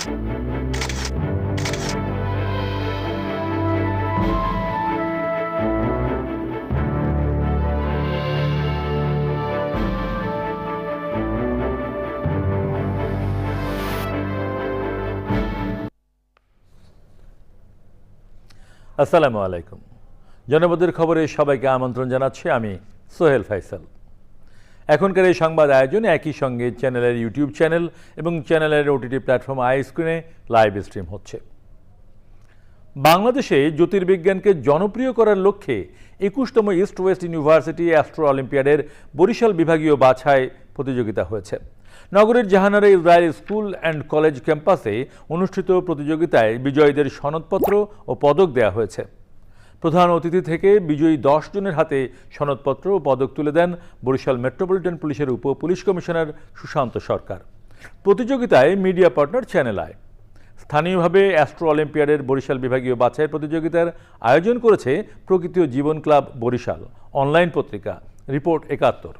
আসসালামু আলাইকুম। জনপদের খবরে সবাইকে আমন্ত্রণ জানাচ্ছি আমি সোহেল ফাইসাল। এখনকার এই সংবাদ আয়োজনে একই সঙ্গে চ্যানেলের ইউটিউব চ্যানেল এবং চ্যানেলের ওটিটি প্ল্যাটফর্ম আই স্ক্রিনে লাইভ স্ট্রিম হচ্ছে। বাংলাদেশে জ্যোতির্বিজ্ঞানকে জনপ্রিয় করার লক্ষ্যে ২১তম ইস্ট ওয়েস্ট ইউনিভার্সিটি অ্যাস্ট্রো অলিম্পিয়াডের বরিশাল বিভাগীয় বাছাই প্রতিযোগিতা হয়েছে। নগরের Jahanara Israel school and college ক্যাম্পাসে অনুষ্ঠিত প্রতিযোগিতায় বিজয়ীদের সনদপত্র ও পদক দেওয়া হয়েছে। প্রধান অতিথি থেকে বিজয়ী ১০ জনের হাতে সনদপত্র ও পদক তুলে দেন বরিশাল মেট্রোপলিটন পুলিশের উপ পুলিশ কমিশনার সুশান্ত সরকার। প্রতিযোগিতায় মিডিয়া পার্টনার চ্যানেল আই। স্থানীয়ভাবে অ্যাস্ট্রো অলিম্পিয়াডের বরিশাল বিভাগীয় বাছাই প্রতিযোগিতার আয়োজন করেছে প্রকৃতি ও জীবন ক্লাব বরিশাল, অনলাইন পত্রিকা রিপোর্ট ৭১।